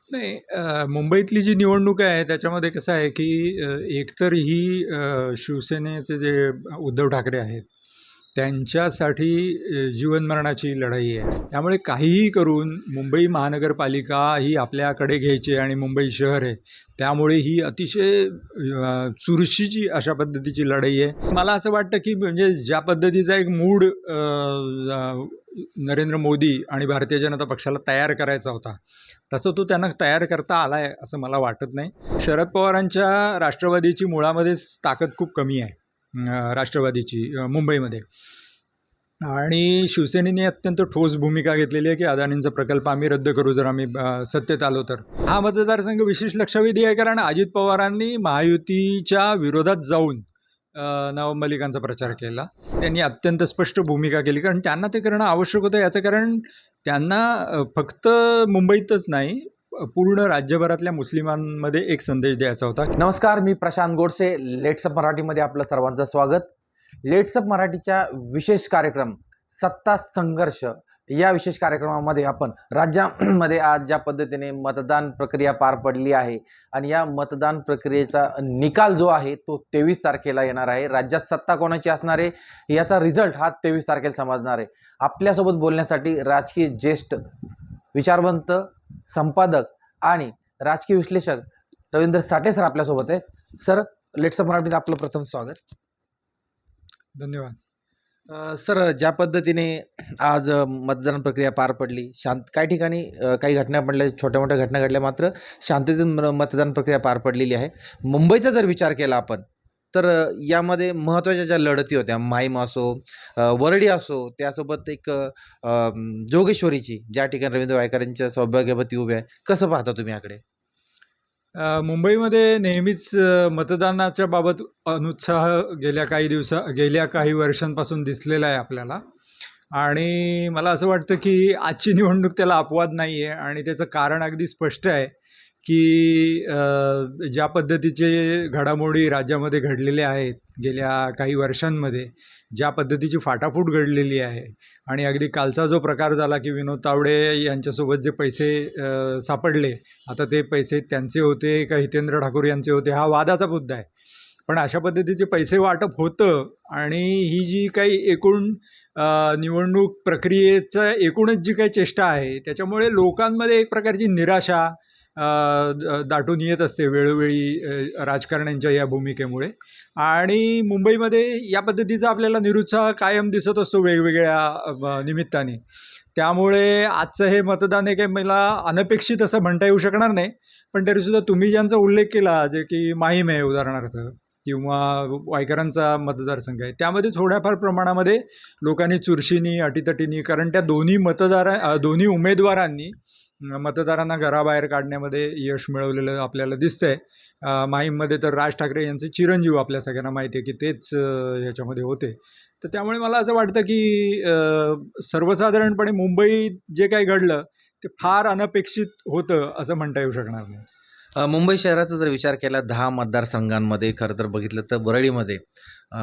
नाही, मुंबईतली जी निवडणूक आहे त्याच्यामध्ये कसं आहे की एकतर ही शिवसेनेचे जे उद्धव ठाकरे आहेत त्यांच्यासाठी जीवनमरणाची लढाई आहे. त्यामुळे काहीही करून मुंबई महानगरपालिका ही आपल्याकडे घ्यायची आणि मुंबई शहर आहे त्यामुळे ही अतिशय चुरशीची अशा पद्धतीची लढाई आहे. मला असं वाटतं की म्हणजे ज्या पद्धतीचा एक मूड नरेंद्र मोदी आणि भारतीय जनता पक्षाला तयार करायचा होता तसं तो त्यांना तयार करता आला आहे असं मला वाटत नाही. शरद पवारांच्या राष्ट्रवादीची मुळामध्येच ताकद खूप कमी आहे, राष्ट्रवादीची मुंबईमध्ये. आणि शिवसेनेने अत्यंत ठोस भूमिका घेतलेली आहे की अदानींचा प्रकल्प आम्ही रद्द करू जर आम्ही सत्तेत आलो तर. हा मतदारसंघ विशेष लक्षवेधी आहे कारण अजित पवारांनी महायुतीच्या विरोधात जाऊन नवाब मलिकांचा प्रचार केला. त्यांनी अत्यंत स्पष्ट भूमिका केली कारण त्यांना ते करणं आवश्यक होतं. याचं कारण त्यांना फक्त मुंबईतच नाही पूर्ण राज्यभरातल्या मुस्लिमांमध्ये एक संदेश द्यायचा होता. नमस्कार, मी प्रशांत गोडसे. लेट्सअप मराठीमध्ये आपलं सर्वांचं स्वागत. लेट्सअप मराठीच्या विशेष कार्यक्रम सत्ता संघर्ष या विशेष कार्यक्रमामध्ये आपण राज्यामध्ये आज ज्या पद्धतीने मतदान प्रक्रिया पार पडली आहे आणि या मतदान प्रक्रियेचा निकाल जो आहे तो 23 तारखेला येणार आहे. राज्यात सत्ता कोणाची असणार आहे याचा रिझल्ट हा 23 तारखेला समजणार आहे. आपल्यासोबत बोलण्यासाठी राजकीय ज्येष्ठ विचारवंत संपादक आणि राजकीय विश्लेषक रवींद्र साठे सर आपल्यासोबत आहेत. सर, लेट्सअप मराठीत आपलं प्रथम स्वागत. धन्यवाद. सर, ज्या पद्धतीने आज मतदान प्रक्रिया पार पडली, काही ठिकाणी काही घटना घडल्या, छोट्या मोठ्या घटना घडल्या, मात्र शांततेत मतदान प्रक्रिया पार पडलेली आहे. मुंबईचा जर विचार केला आपण तर यामध्ये महत्त्वाच्या ज्या लढती होत्या, माहीम असो, वरळी असो, त्यासोबत एक जोगेश्वरीची ज्या ठिकाणी रवींद्र वायकरांच्या सौभाग्यवती उभे आहे, कसं पाहता तुम्ही याकडे? मुंबईमध्ये नेहमीच मतदानाच्या बाबत अनुत्साह गेल्या काही वर्षांपासून दिसलेला आहे आपल्याला. आणि मला असं वाटतं की आजची निवडणूक त्याला अपवाद नाही आहे आणि त्याचं कारण अगदी स्पष्ट आहे की ज्या पद्धतीचे घडामोडी राज्यामध्ये घडलेल्या आहेत गेल्या काही वर्षांमध्ये, ज्या पद्धतीची फाटाफूट घडलेली आहे आणि अगदी कालचा जो प्रकार झाला की विनोद तावडे यांच्यासोबत जे पैसे सापडले, आता ते पैसे त्यांचे होते का हितेंद्र ठाकूर यांचे होते हा वादाचा मुद्दा आहे. पण अशा पद्धतीचे पैसे वाटप होतं आणि ही जी काही एकूण निवडणूक प्रक्रियेचं एकूणच जी काही चेष्टा आहे त्याच्यामुळे लोकांमध्ये एक प्रकारची निराशा दाटून येत असते वेळोवेळी राजकारण्यांच्या या भूमिकेमुळे. आणि मुंबईमध्ये या पद्धतीचा आपल्याला निरुत्साह कायम दिसत असतो वेगवेगळ्या निमित्ताने. त्यामुळे आजचं हे मतदान हे काही मला अनपेक्षित असं म्हणता येऊ शकणार नाही. पण तरीसुद्धा तुम्ही ज्यांचा उल्लेख केला जे की माहीम आहे उदाहरणार्थ किंवा वायकरांचा मतदारसंघ आहे, त्यामध्ये थोड्याफार प्रमाणामध्ये लोकांनी चुरशीनी अटीतटीनी, कारण त्या दोन्ही उमेदवारांनी मतदारांना घराबाहेर काढण्यामध्ये यश मिळवलेलं आपल्याला दिसतंय. माहीममध्ये तर राज ठाकरे यांचे चिरंजीव आपल्या सगळ्यांना माहिती आहे की तेच ह्याच्यामध्ये होते. तर त्यामुळे मला असं वाटतं की सर्वसाधारणपणे मुंबईत जे काही घडलं ते फार अनपेक्षित होतं असं म्हणता येऊ शकणार नाही. मुंबई शहराचा जर विचार केला 10 मतदारसंघांमध्ये खरं तर बघितलं तर वरळीमध्ये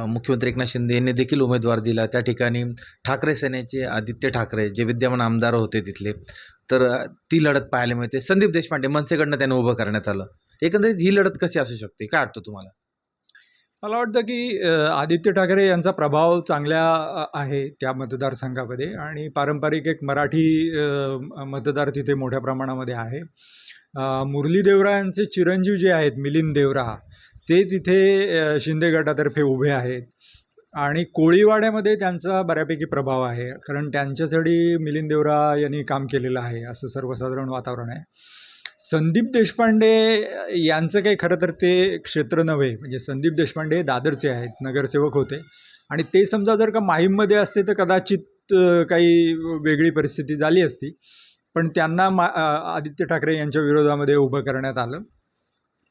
मुख्यमंत्री एकनाथ शिंदे यांनी देखील उमेदवार दिला. त्या ठिकाणी ठाकरे सेनेचे आदित्य ठाकरे जे विद्यमान आमदार होते तिथले, तर ती लढत पाहायला मिळते. संदीप देशपांडे मनसेकडनं त्यांना उभं करण्यात आलं. एकंदरीत ही लढत कशी असू शकते, काय वाटतं तुम्हाला? मला वाटतं की आदित्य ठाकरे यांचा प्रभाव चांगला आहे त्या मतदारसंघामध्ये आणि पारंपरिक एक मराठी मतदार तिथे मोठ्या प्रमाणामध्ये आहे. मुरली देवरा यांचे चिरंजीव जे आहेत मिलिंद देवरा, ते तिथे शिंदे गटातर्फे उभे आहेत आणि कोळीवाड्यामध्ये त्यांचा बऱ्यापैकी प्रभाव आहे कारण त्यांच्यासाठी मिलिंद देवरा यांनी काम केलेलं आहे असं सर्वसाधारण वातावरण आहे. संदीप देशपांडे यांचं काही खरं तर ते क्षेत्र नव्हे. म्हणजे संदीप देशपांडे दादरचे आहेत, नगरसेवक होते आणि ते समजा जर का माहीममध्ये असते तर कदाचित काही वेगळी परिस्थिती झाली असती. पण त्यांना आदित्य ठाकरे यांच्या विरोधामध्ये उभं करण्यात आलं.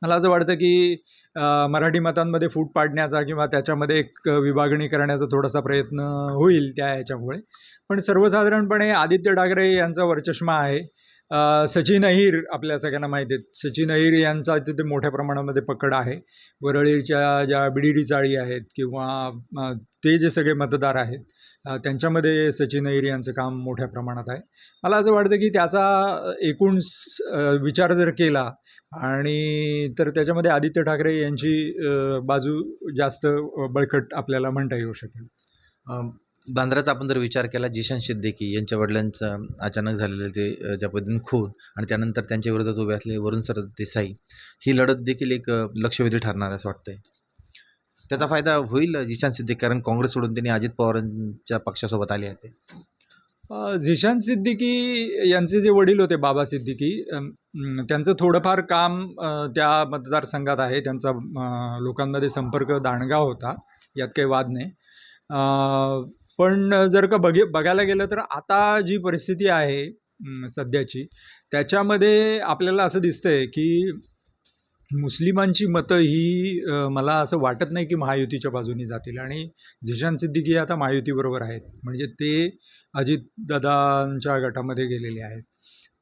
मला असं वाटतं की मराठी मतांमध्ये फूट पाडण्याचा किंवा त्याच्यामध्ये एक विभागणी करण्याचा थोडासा प्रयत्न होईल त्या ह्याच्यामुळे. पण सर्वसाधारणपणे आदित्य ठाकरे यांचा वरचष्मा आहे. सचिन अहिर आपल्या सगळ्यांना माहिती आहेत. सचिन अहिर यांचा तिथे मोठ्या प्रमाणामध्ये पकड आहे. वरळीच्या ज्या बिडिडी चाळी आहेत किंवा ते जे सगळे मतदार आहेत त्यांच्यामध्ये सचिन अय्यर यांचं काम मोठ्या प्रमाणात आहे. मला असं वाटतं की त्याचा एकूण विचार जर केला आणि तर त्याच्यामध्ये आदित्य ठाकरे यांची बाजू जास्त बळकट आपल्याला म्हणता येऊ शकेल. बांद्राचा आपण जर विचार केला, जिशान सिद्दीकी यांच्या वडिलांचा अचानक झालेलं ते ज्या पद्धतीने खून आणि त्यानंतर त्यांच्या विरोधात उभे असले वरुण सरदेसाई, ही लढत देखील एक लक्षवेधी ठरणार असं वाटतंय. त्याचा फायदा होईल जिशान सिद्दीकी, कारण काँग्रेस सोडून त्यांनी अजित पवारांच्या पक्षासोबत आले होते. झिशान सिद्दीकी यांचे जे वडील होते बाबा सिद्दीकी, त्यांचं थोडंफार काम त्या मतदारसंघात आहे. त्यांचा लोकांमध्ये संपर्क दांडगा होता, यात काही वाद नाही. पण जर का बघायला गेलं तर आता जी परिस्थिती आहे सध्याची, त्याच्यामध्ये आपल्याला असं दिसतंय की मुस्लिमांची मतं ही मला असं वाटत नाही की महायुतीच्या बाजूनी जातील. आणि झिशान सिद्दीकी आता महायुतीबरोबर आहेत, म्हणजे ते अजितदादांच्या गटामध्ये गेलेले आहेत.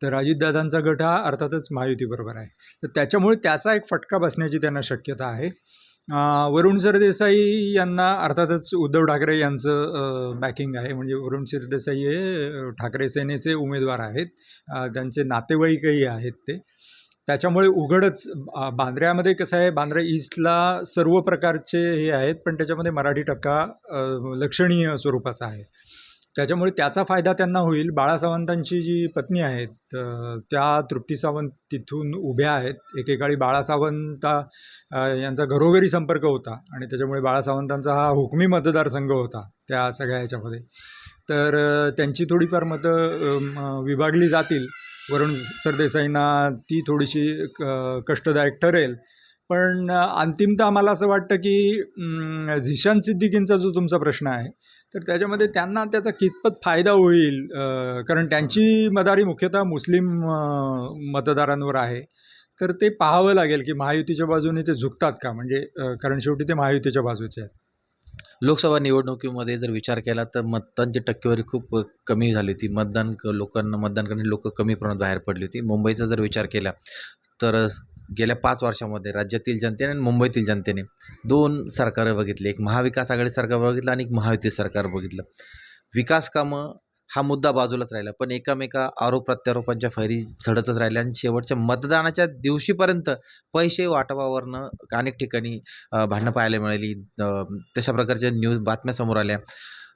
तर अजितदादांचा गट हा अर्थातच महायुतीबरोबर आहे. तर त्याच्यामुळे त्याचा एक फटका बसण्याची त्यांना शक्यता आहे. वरुण सरदेसाई यांना अर्थातच उद्धव ठाकरे यांचं बॅकिंग आहे. म्हणजे वरुण सरदेसाई हे ठाकरे सेनेचे उमेदवार आहेत, त्यांचे नातेवाईकही आहेत ते. त्याच्यामुळे उघडच बांद्र्यामध्ये कसं आहे, बांद्रा ईस्टला सर्व प्रकारचे हे आहेत, पण त्याच्यामध्ये मराठी टक्का लक्षणीय स्वरूपाचा आहे. त्याच्यामुळे त्याचा फायदा त्यांना होईल. बाळा सावंतांची जी पत्नी आहेत त्या तृप्ती सावंत तिथून उभ्या आहेत. एकेकाळी बाळा सावंत यांचा घरोघरी संपर्क होता आणि त्याच्यामुळे बाळा सावंतांचा हा हुकमी मतदारसंघ होता त्या सगळ्या ह्याच्यामध्ये. तर त्यांची थोडीफार मतं विभागली जातील. वरुण सरदेसाईंना ती थोडीशी कष्टदायक ठरेल. पण अंतिमतः मला असं वाटतं की झिशान सिद्दीकींचा जो तुमचा प्रश्न आहे, तर त्याच्यामध्ये त्यांना त्याचा कितपत फायदा होईल, कारण त्यांची मदारी मुख्यतः मुस्लिम मतदारांवर आहे. तर ते पाहावं लागेल की महायुतीच्या बाजूने ते झुकतात का, म्हणजे कारण शेवटी ते महायुतीच्या बाजूचे आहेत. लोकसभा निवडणुकीमध्ये जर विचार केला तर मतदानची टक्केवारी खूप कमी झाली होती. लोकांना मतदान करणारी लोकं कमी प्रमाणात बाहेर पडली होती. मुंबईचा जर विचार केला तर गेल्या 5 वर्षामध्ये राज्यातील जनतेने आणि मुंबईतील जनतेने 2 सरकारं बघितली. एक महाविकास आघाडी सरकार बघितलं आणि एक महायुती सरकार बघितलं. विकास कामं हा मुद्दा बाजूलाच राहिला, पण एकामेका आरोप प्रत्यारोपांच्या फैरी झडतच राहिल्या आणि शेवटच्या मतदानाच्या दिवशीपर्यंत पैसे वाटपावरनं अनेक ठिकाणी भांडणं पाहायला मिळाली. तशा प्रकारच्या बातम्या समोर आल्या.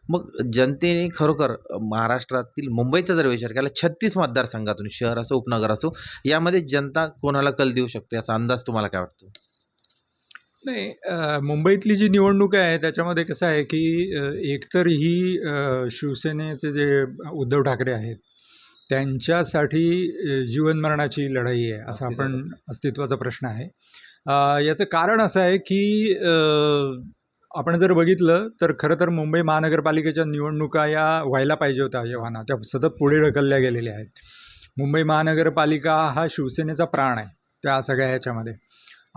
मग जनतेने खरोखर महाराष्ट्रातील मुंबईचा जर विचार केला, 36 मतदारसंघातून, शहर असो उपनगर असो, यामध्ये जनता कोणाला कल देऊ शकते असा अंदाज तुम्हाला काय वाटतो? नाही, मुंबईतली जी निवडणूक आहे त्याच्यामध्ये कसं आहे की एकतर ही शिवसेनेचे जे उद्धव ठाकरे आहेत त्यांच्यासाठी जीवनमरणाची लढाई आहे, असा आपण अस्तित्वाचा प्रश्न आहे. याचं कारण असं आहे की आपण जर बघितलं तर खरं तर मुंबई महानगरपालिकेच्या निवडणुका या व्हायला पाहिजे होत्या जेव्हा त्या सतत पुढे ढकलल्या गेलेल्या आहेत. मुंबई महानगरपालिका हा शिवसेनेचा प्राण आहे त्या सगळ्या ह्याच्यामध्ये.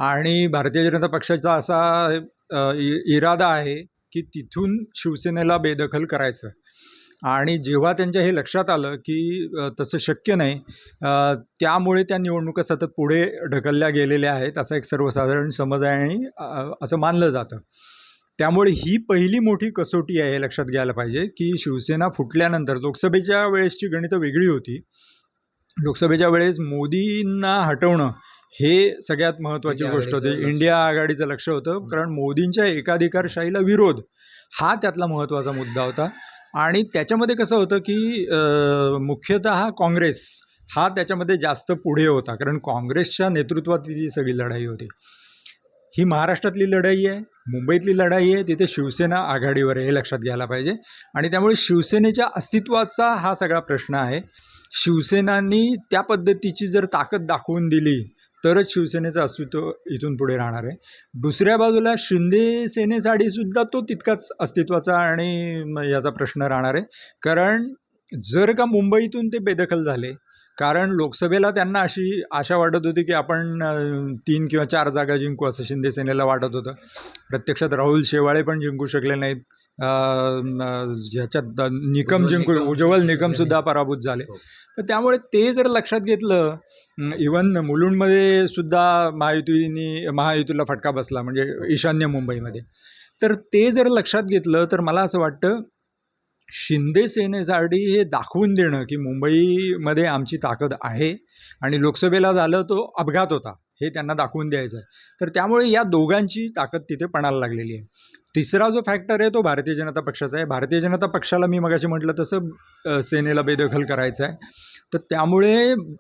आणि भारतीय जनता पक्षाचा असा इरादा आहे की तिथून शिवसेनेला बेदखल करायचं. आणि जेव्हा त्यांच्या हे लक्षात आलं की तसं शक्य नाही, त्यामुळे त्या निवडणुका सतत पुढे ढकलल्या गेलेल्या आहेत असा एक सर्वसाधारण समज आहे आणि असं मानलं जातं. त्यामुळे ही पहिली मोठी कसोटी आहे, हे लक्षात घ्यायला पाहिजे की शिवसेना फुटल्यानंतर लोकसभेच्या वेळेसची गणितं वेगळी होती. लोकसभेच्या वेळेस मोदींना हटवणं हे सगळ्यात महत्त्वाची गोष्ट होती. इंडिया आघाडीचं लक्ष होतं, कारण मोदींच्या एकाधिकारशाहीला विरोध हा त्यातला महत्त्वाचा मुद्दा होता. आणि त्याच्यामध्ये कसं होतं की मुख्यतः काँग्रेस हा त्याच्यामध्ये जास्त पुढे होता, कारण काँग्रेसच्या नेतृत्वात ही सगळी लढाई होती. ही महाराष्ट्रातली लढाई आहे, मुंबईतली लढाई आहे, तिथे शिवसेना आघाडीवर आहे, हे लक्षात घ्यायला पाहिजे. आणि त्यामुळे शिवसेनेच्या अस्तित्वाचा हा सगळा प्रश्न आहे. शिवसेनांनी त्या पद्धतीची जर ताकद दाखवून दिली तरच शिवसेनेचं अस्तित्व इथून पुढे राहणार आहे. दुसऱ्या बाजूला शिंदे सेनेसाठी सुद्धा तो तितकाच अस्तित्वाचा आणि याचा प्रश्न राहणार आहे. कारण जर का मुंबईतून ते बेदखल झाले, कारण लोकसभेला त्यांना अशी आशा वाटत होती की आपण 3 किंवा 4 जागा जिंकू, असं शिंदे सेनेला वाटत होतं. प्रत्यक्षात राहुल शेवाळे पण जिंकू शकले नाहीत. ज्याच्यात उज्ज्वल निकमसुद्धा पराभूत झाले. तर त्यामुळे ते जर लक्षात घेतलं, इवन मुलुंडमध्ये सुद्धा महायुतीला फटका बसला, म्हणजे ईशान्य मुंबईमध्ये. तर ते जर लक्षात घेतलं तर मला असं वाटतं शिंदे सेनेसाठी हे दाखवून देणं की मुंबईमध्ये आमची ताकद आहे आणि लोकसभेला झालं तो अपघात होता हे त्यांना दाखवून द्यायचं आहे. तर त्यामुळे या दोघांची ताकद तिथे पणाला लागलेली आहे. तिसरा जो फॅक्टर आहे तो भारतीय जनता पक्षाचा आहे. भारतीय जनता पक्षाला मी मगाशी म्हटलं तसं सेनेला बेदखल करायचं आहे. तर त्यामुळे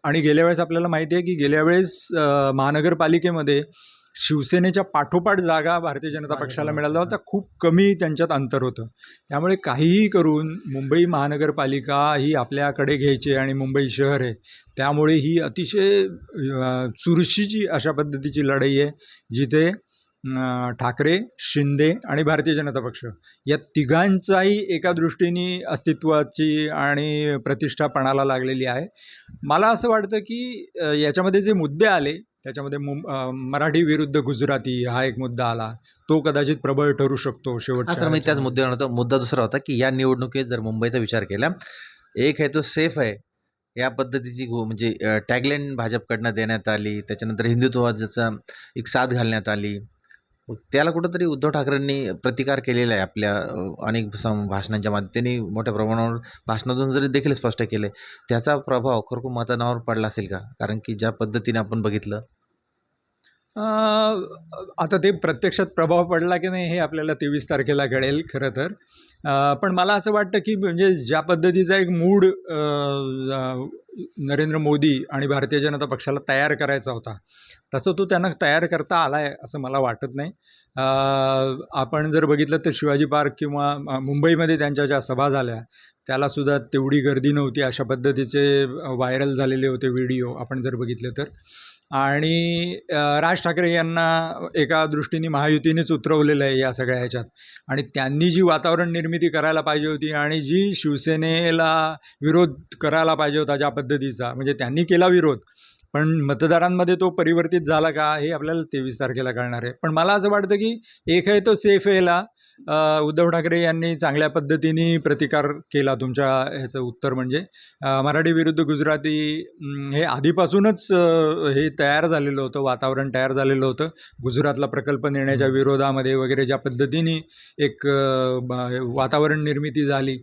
आणि गेल्या वेळेस आपल्याला माहिती आहे की गेल्या वेळेस महानगरपालिकेमध्ये शिवसेनेच्या पाठोपाठ जागा भारतीय जनता पक्षाला मिळाल्या होत्या. खूप कमी त्यांच्यात अंतर होतं. त्यामुळे काहीही करून मुंबई महानगरपालिका ही आपल्याकडे घ्यायची आणि मुंबई शहर आहे त्यामुळे ही अतिशय चुरशीची अशा पद्धतीची लढाई आहे जिथे ठाकरे, शिंदे आणि भारतीय जनता पक्ष या तिघांचाही एका दृष्टीने अस्तित्वाची आणि प्रतिष्ठा पणाला लागलेली आहे. मला असं वाटतं की याच्यामध्ये जे मुद्दे आले त्याच्यामध्ये मराठी विरुद्ध गुजराती हा एक मुद्दा आला. तो कदाचित प्रबळ ठरू शकतो हा सर, मी शेवटच्या त्याच मुद्द्यावर होतो. मुद्दा दुसरा होता की या निवडणुकीत जर मुंबईचा विचार केला, एक आहे तो सेफ आहे या पद्धतीची म्हणजे टॅगलाईन भाजपकडनं देण्यात आली. त्याच्यानंतर हिंदुत्ववादाचा एक साथ घालण्यात आली. त्याला कुठंतरी उद्धव ठाकरेंनी प्रतिकार केलेला आहे आपल्या अनेक भाषणांच्या त्यांनी मोठ्या प्रमाणावर भाषणातून जरी देखील स्पष्ट केले. त्याचा प्रभाव खरोखर मतदानावर पडला असेल का? कारण की ज्या पद्धतीने आपण बघितलं, आता ते प्रत्यक्षात प्रभाव पडला की नाही हे आपल्याला 23 तारखेला कळेल खरं तर. पण मला असं वाटतं की म्हणजे ज्या पद्धतीचा एक मूड नरेंद्र मोदी आणि भारतीय जनता पक्षाला तयार करायचा होता तसं तो त्यांना तयार करता आला आहे असं मला वाटत नाही. आपण जर बघितलं तर शिवाजी पार्क किंवा मुंबईमध्ये त्यांच्या ज्या सभा झाल्या त्यालासुद्धा तेवढी गर्दी नव्हती. अशा पद्धतीचे व्हायरल झालेले होते व्हिडिओ आपण जर बघितले तर. आणि राज ठाकरे यांना एका दृष्टीने महायुतीनेच उतरवलेलं आहे या सगळ्या ह्याच्यात. आणि त्यांनी जी वातावरण निर्मिती करायला पाहिजे होती आणि जी शिवसेनेला विरोध करायला पाहिजे होता ज्या पद्धतीचा म्हणजे त्यांनी केला विरोध पण मतदारांमध्ये तो परिवर्तित झाला का हे आपल्याला 23 तारखेला कळणार आहे. पण मला असं वाटतं की एक आहे तो सेफ याला उद्धव ठाकरे यांनी चांगल्या पद्धतीने प्रतिकार केला. तुमच्या ह्याचं उत्तर म्हणजे मराठी विरुद्ध गुजराती हे आधीपासूनच हे तयार झालेलं होतं, वातावरण तयार झालेलं होतं. गुजरातला प्रकल्प नेण्याच्या विरोधामध्ये वगैरे ज्या पद्धतीने एक वातावरण निर्मिती झाली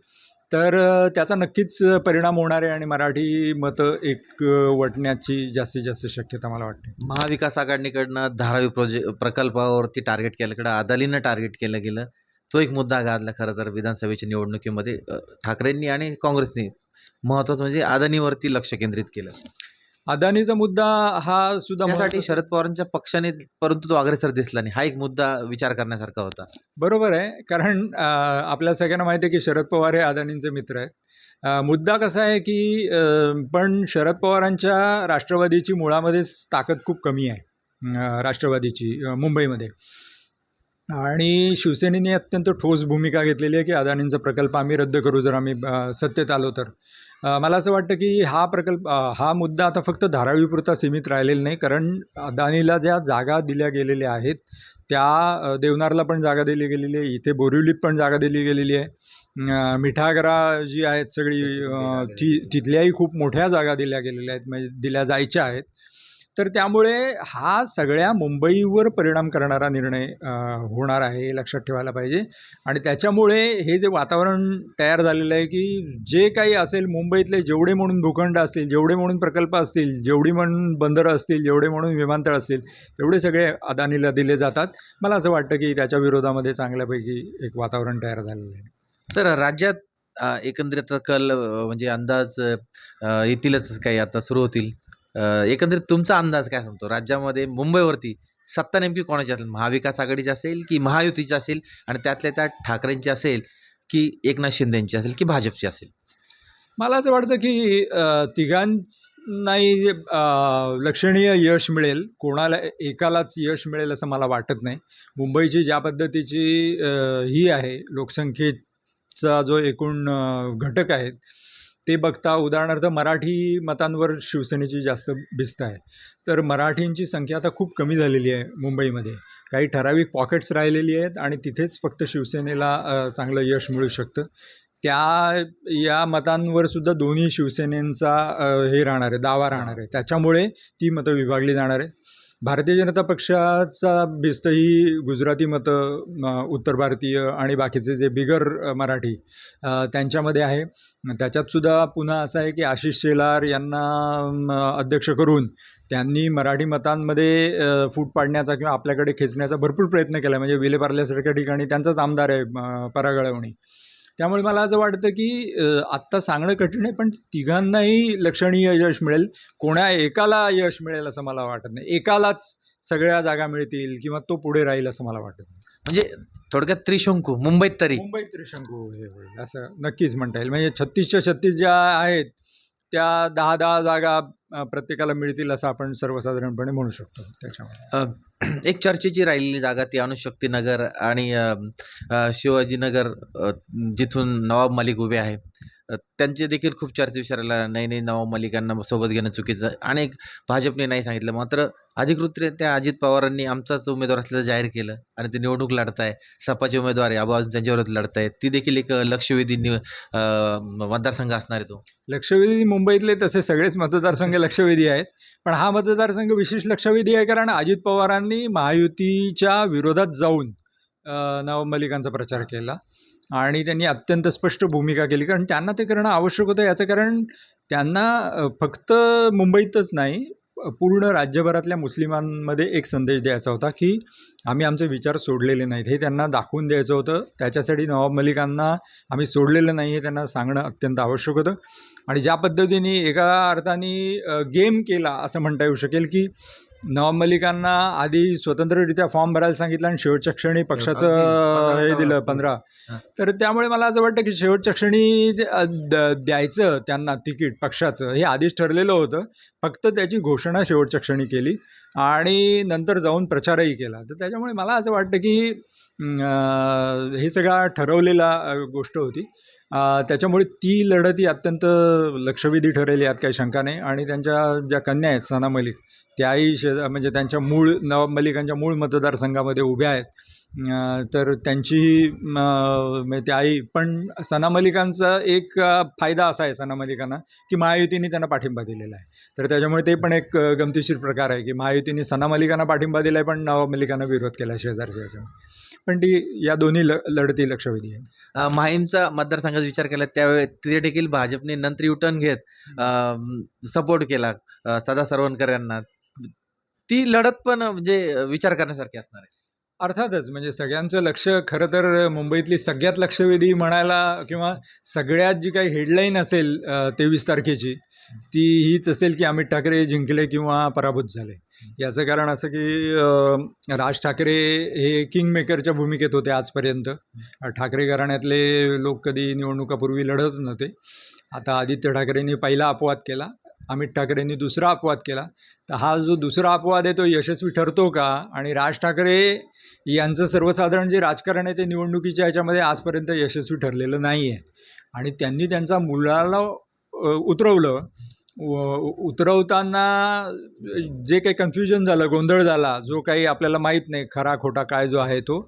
तर त्याचा नक्कीच परिणाम होणार आहे आणि मराठी मतं एक वटण्याची जास्तीत जास्त शक्यता मला वाटते. महाविकास आघाडीकडनं धारावी प्रकल्पावरती टार्गेट केल्याकडं अदानीनं टार्गेट केलं गेलं. तो एक मुद्दा गाजला खरं तर विधानसभेच्या निवडणुकीमध्ये. ठाकरेंनी आणि काँग्रेसने महत्त्वाचं म्हणजे अदानीवरती लक्ष केंद्रित केलं. अदानीचा मुद्दा हा सुद्धा त्यासाठी शरद पवारांच्या पक्षाने, परंतु तो अग्रेसर दिसला नाही. हा एक मुद्दा विचार करण्यासारखा होता. बरोबर आहे. कारण आपल्या सगळ्यांना माहिती आहे की शरद पवार हे अदानींचे मित्र आहेत. मुद्दा कसा आहे की पण शरद पवारांच्या राष्ट्रवादीची मुळामध्येच ताकद खूप कमी आहे राष्ट्रवादीची मुंबईमध्ये. आणि शिवसेनेने अत्यंत ठोस भूमिका घेतलेली आहे की अदानींचा प्रकल्प आम्ही रद्द करू जर आम्ही सत्तेत आलो तर. मला असं वाटतं की हा प्रकल्प हा मुद्दा आता फक्त धारावीपुरता सीमित राहिलेला नाही. कारण अदानीला ज्या जागा दिल्या गेलेल्या आहेत त्या देवनारला पण जागा दिली गेलेली आहे, इथे बोरिवलीत पण जागा दिली गेलेली आहे. मिठागरा जी आहेत सगळी तिथल्याही खूप मोठ्या जागा दिल्या गेलेल्या आहेत म्हणजे दिल्या जायच्या आहेत. तर त्यामुळे हा सगळ्या मुंबईवर परिणाम करणारा निर्णय होणार आहे हे लक्षात ठेवायला पाहिजे. आणि त्याच्यामुळे हे जे वातावरण तयार झालेलं आहे की जे काही असेल मुंबईतले जेवढे म्हणून भूखंड असतील, जेवढे म्हणून प्रकल्प असतील, जेवढी म्हणून बंदरं असतील, जेवढे म्हणून विमानतळ असतील तेवढे सगळे अदानीला दिले जातात. मला असं वाटतं की त्याच्या विरोधामध्ये चांगल्यापैकी एक वातावरण तयार झालेलं आहे. सर, राज्यात एकंदरीत कल म्हणजे अंदाज येतीलच काही आता सुरू होतील. एकंदरीत तुमचा अंदाज काय सांगतो राज्यामध्ये मुंबईवरती सत्ता नेमकी कोणाची असेल? महाविकास आघाडीची असेल की महायुतीची असेल आणि त्यातल्या त्यात ठाकरेंची असेल की एकनाथ शिंदेंची असेल की भाजपची असेल? मला असं वाटतं की तिघांनाही लक्षणीय यश मिळेल. कोणाला एकालाच यश मिळेल असं मला वाटत नाही. मुंबईची ज्या पद्धतीची ही आहे लोकसंख्येचा जो एकूण घटक आहे ते बघता उदाहरणार्थ मराठी मतांवर शिवसेनेची जास्त भिस्त आहे. तर मराठींची संख्या आता खूप कमी झालेली आहे मुंबईमध्ये. काही ठराविक पॉकेट्स राहिलेली आहेत आणि तिथेच फक्त शिवसेनेला चांगलं यश मिळू शकतं. या मतांवर सुद्धा दोन्ही शिवसेनेचा हे राहणार आहे, दावा राहणार आहे. त्याच्यामुळे ती मतं विभागली जाणार आहे. भारतीय जनता पक्षाचा भिस्त ही गुजराती मतं, उत्तर भारतीय आणि बाकीचे जे बिगर मराठी त्यांच्यामध्ये आहे. त्याच्यातसुद्धा पुन्हा असं आहे की आशिष शेलार यांना अध्यक्ष करून त्यांनी मराठी मतांमध्ये फूट पाडण्याचा किंवा आपल्याकडे खेचण्याचा भरपूर प्रयत्न केला. म्हणजे विलेपार्ल्यासारख्या ठिकाणी त्यांचाच आमदार आहे परागळवणी. त्यामुळे मला असं वाटतं की आत्ता सांगणं कठीण आहे, पण तिघांनाही लक्षणीय यश मिळेल. कोणा एकाला यश मिळेल असं मला वाटत नाही. एकालाच सगळ्या जागा मिळतील किंवा तो पुढे राहील असं मला वाटत नाही. म्हणजे थोडक्यात त्रिशंकू मुंबईत तरी. मुंबईत त्रिशंकू हे होईल असं नक्कीच म्हणता येईल. म्हणजे 36च्या 36 ज्या आहेत त्या 10-10 जागा प्रत्येकाला मिळतील असं आपण सर्वसाधारणपणे म्हणू शकतो. त्याच्यामुळे एक चर्चेची राहिलेली जागा ती अणुशक्तीनगर आणि शिवाजीनगर, जिथून नवाब मलिक उभे आहे. त्यांचे देखील खूप चर्चा विचारायला नाही नवाब मलिकांना सोबत घेणं चुकीचं आहे. अनेक भाजपने नाही सांगितलं, मात्र अधिकृतरित्या अजित पवारांनी आमचाच उमेदवार असल्याचं जाहीर केलं आणि ते निवडणूक लढताय. सपाचे उमेदवार आहे, आबा त्यांच्याविरोधात लढतायत. ती देखील एक लक्षवेधी मतदारसंघ असणार आहे तो. लक्षवेधी मुंबईतले तसे सगळेच मतदारसंघ लक्षवेधी आहेत, पण हा मतदारसंघ विशेष लक्षवेधी आहे कारण अजित पवारांनी महायुतीच्या विरोधात जाऊन नवाब मलिकांचा प्रचार केला आणि त्यांनी अत्यंत स्पष्ट भूमिका केली. कारण त्यांना ते करणं आवश्यक होतं. याचं कारण त्यांना फक्त मुंबईतच नाही, पूर्ण राज्यभरातल्या मुस्लिमांमध्ये एक संदेश द्यायचा होता की आम्ही आमचे विचार सोडलेले नाहीत, हे त्यांना दाखवून द्यायचं होतं. त्याच्यासाठी नवाब मलिकांना आम्ही सोडलेलं नाही हे त्यांना सांगणं अत्यंत आवश्यक होतं. आणि ज्या पद्धतीने एका अर्थाने गेम केला असं म्हणता येऊ शकेल की नवाब मलिकांना आधी स्वतंत्ररित्या फॉर्म भरायला सांगितलं आणि शेवटच्या क्षणी पक्षाचं हे दिलं 15. तर त्यामुळे मला असं वाटतं की शेवटच्या क्षणी द्यायचं त्यांना तिकीट पक्षाचं हे आधीच ठरलेलं होतं. फक्त त्याची घोषणा शेवटच्या क्षणी केली आणि नंतर जाऊन प्रचारही केला. तर त्याच्यामुळे मला असं वाटतं की हे सगळा ठरवलेला गोष्ट होती. त्याच्यामुळे ती लढत ही अत्यंत लक्षवेधी ठरेल यात काही शंका नाही. आणि त्यांच्या ज्या कन्या आहेत सना मलिक त्याही म्हणजे त्यांच्या मूळ नवाब मलिकांच्या मूळ मतदारसंघामध्ये उभ्या आहेत. तर त्यांचीही म्हणजे त्याही पण सना मलिकांचा एक फायदा असा आहे सना मलिकांना की महायुतीने त्यांना पाठिंबा दिलेला आहे. तर त्याच्यामुळे ते पण एक गमतीशीर प्रकार आहे की महायुतीने सना मलिकांना पाठिंबा दिला आहे पण नवाब मलिकांना विरोध केला शेजारच्या याच्यामुळे. पण ती या दोन्ही लढती लक्षवेधी आहे. माहीमचा मतदारसंघाचा विचार केला त्यावेळी ते देखील भाजपने नंतर युटर्न घेत सपोर्ट केला सदा सरवणकर यांना. ती लढत पण म्हणजे विचार करण्यासारखी असणार आहे. अर्थातच म्हणजे सगळ्यांचं लक्ष खरं तर मुंबईतली सगळ्यात लक्षवेधी म्हणायला किंवा सगळ्यात जी काही हेडलाईन असेल 23 तारखेची ती हीच असेल की अमित ठाकरे जिंकले किंवा पराभूत झाले. याचं कारण असं की राज ठाकरे हे किंगमेकरच्या भूमिकेत होते आजपर्यंत. ठाकरे घराण्यातले लोक कधी निवडणुकापूर्वी लढत नव्हते. आता आदित्य ठाकरेंनी पहिला अपवाद केला, अमित ठाकरेंनी दुसरा अपवाद केला. तर हा जो दुसरा अपवाद आहे तो यशस्वी ठरतो का? आणि राज ठाकरे यांचं सर्वसाधारण जे राजकारण आहे ते निवडणुकीच्या ह्याच्यामध्ये आजपर्यंत यशस्वी ठरलेलं नाही आहे. आणि त्यांनी त्यांचा मुलाला उतरवलं. उतरवताना जे काही कन्फ्युजन झालं, गोंधळ झाला, जो काही आपल्याला माहीत नाही खरा खोटा काय जो आहे तो,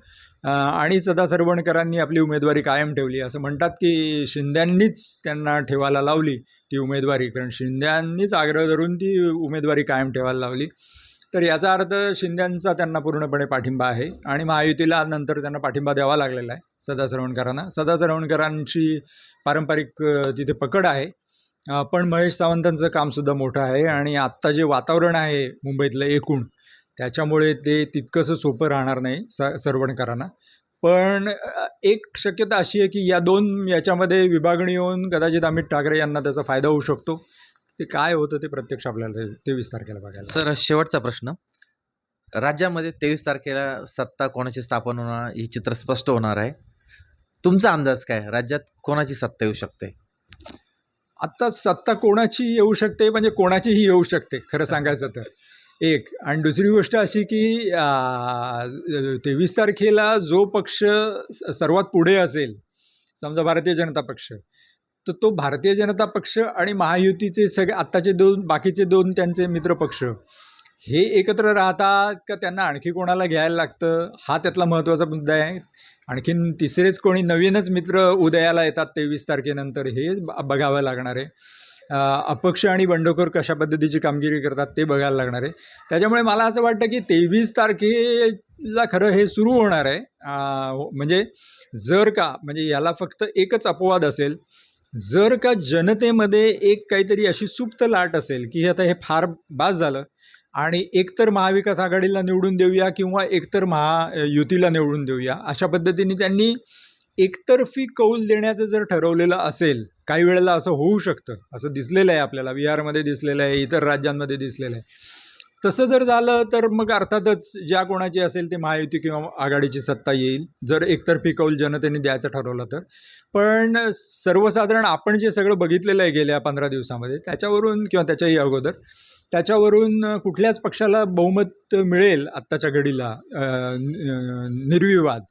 आणि सदा सरवणकरांनी आपली उमेदवारी कायम ठेवली. असं म्हणतात की शिंद्यांनीच त्यांना ठेवायला लावली ती उमेदवारी, कारण शिंद्यांनीच आग्रह धरून ती उमेदवारी कायम ठेवायला लावली. तर याचा अर्थ शिंद्यांचा त्यांना पूर्णपणे पाठिंबा आहे आणि महायुतीला नंतर त्यांना पाठिंबा द्यावा लागलेला आहे सदा सरवणकरांना. सदा सरवणकरांची पारंपरिक तिथे पकड आहे. पण महेश सावंतांचं कामसुद्धा मोठं आहे आणि आत्ता जे वातावरण आहे मुंबईतलं एकूण त्याच्यामुळे ते तितकंसं सोपं राहणार नाही सरवणकरांना. पण एक शक्यता अशी आहे की या दोन याच्यामध्ये विभागणी होऊन कदाचित अमित ठाकरे यांना त्याचा फायदा होऊ शकतो. ते काय होतं ते प्रत्यक्ष आपल्याला 23 तारखेला बघायला. सर, शेवटचा प्रश्न. राज्यामध्ये 23 तारखेला सत्ता कोणाची स्थापन होणार हे चित्र स्पष्ट होणार आहे. तुमचा अंदाज काय, राज्यात कोणाची सत्ता येऊ शकते? आत्ता सत्ता कोणाची येऊ शकते म्हणजे कोणाचीही येऊ शकते खरं सांगायचं तर. एक आणि दुसरी गोष्ट अशी की 23 तारखेला जो पक्ष सर्वात पुढे असेल, समजा भारतीय जनता पक्ष, तर तो भारतीय जनता पक्ष आणि महायुतीचे सगळे आत्ताचे बाकीचे दोन त्यांचे मित्रपक्ष हे एकत्र राहतात का त्यांना आणखी कोणाला घ्यायला लागतं, हा त्यातला महत्त्वाचा मुद्दा आहे. आणखीन तिसरेच कोणी नवीनच मित्र उदयाला येतात 23 तारखेनंतर, हे बघावं लागणार आहे. अपक्ष आणि बंडखोर कशा पद्धतीची कामगिरी करतात ते बघायला लागणार आहे. त्याच्यामुळे मला असं वाटतं की 23 तारखेला खरं हे सुरू होणार आहे. म्हणजे जर का म्हणजे याला फक्त एकच अपवाद असेल, जर का जनतेमध्ये एक काहीतरी अशी सुप्त लाट असेल की आता हे फार बास झालं आणि एकतर महाविकास आघाडीला निवडून देऊया किंवा एकतर महायुतीला निवडून देऊया, अशा पद्धतीने त्यांनी एकतर्फी कौल देण्याचं जर ठरवलेलं असेल, काही वेळेला असं होऊ शकतं, असं दिसलेलं आहे आपल्याला, बिहारमध्ये दिसलेलं आहे, इतर राज्यांमध्ये दिसलेलं आहे. तसं जर झालं तर मग अर्थातच ज्या कोणाची असेल ते महायुती किंवा आघाडीची सत्ता येईल, जर एकतर्फी कौल जनतेने द्यायचं ठरवलं तर. पण सर्वसाधारण आपण जे सगळं बघितलेलं आहे गेल्या 15 दिवसामध्ये, त्याच्यावरून किंवा त्याच्याही अगोदर, त्याच्यावरून कुठल्याच पक्षाला बहुमत मिळेल आत्ताच्या घडीला निर्विवाद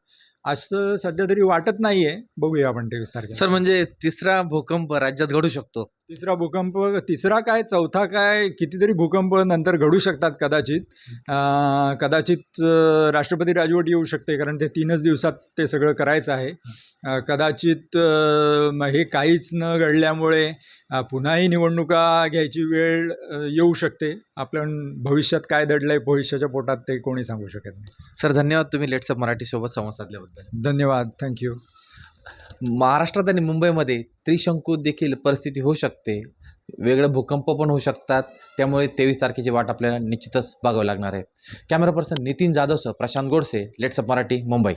असं सध्या तरी वाटत नाही आहे. बघूया आपण 23 तारखेला. सर, म्हणजे तिसरा भूकंप राज्यात घडू शकतो? तिसरा भूकंप, तिसरा काय चौथा काय, कितीतरी भूकंप नंतर घडू शकतात कदाचित. कदाचित राष्ट्रपती राजवट येऊ शकते, कारण ते 3च दिवसात ते सगळं करायचं आहे. कदाचित हे काहीच न घडल्यामुळे पुन्हाही निवडणुका घ्यायची वेळ येऊ शकते. आपण भविष्यात काय दडलं आहे भविष्याच्या पोटात ते कोणी सांगू शकत नाही. सर, धन्यवाद तुम्ही लेट्सअप मराठीसोबत संवाद साधल्याबद्दल. धन्यवाद, थँक्यू. महाराष्ट्रात आणि मुंबईमध्ये त्रिशंकू देखील परिस्थिती होऊ शकते, वेगळे भूकंप पण होऊ शकतात. त्यामुळे 23 तारखेची वाट आपल्याला निश्चितच बघावं लागणार आहे. कॅमेरा पर्सन नितीन जाधवसह प्रशांत गोडसे, लेट्सअप मराठी, मुंबई.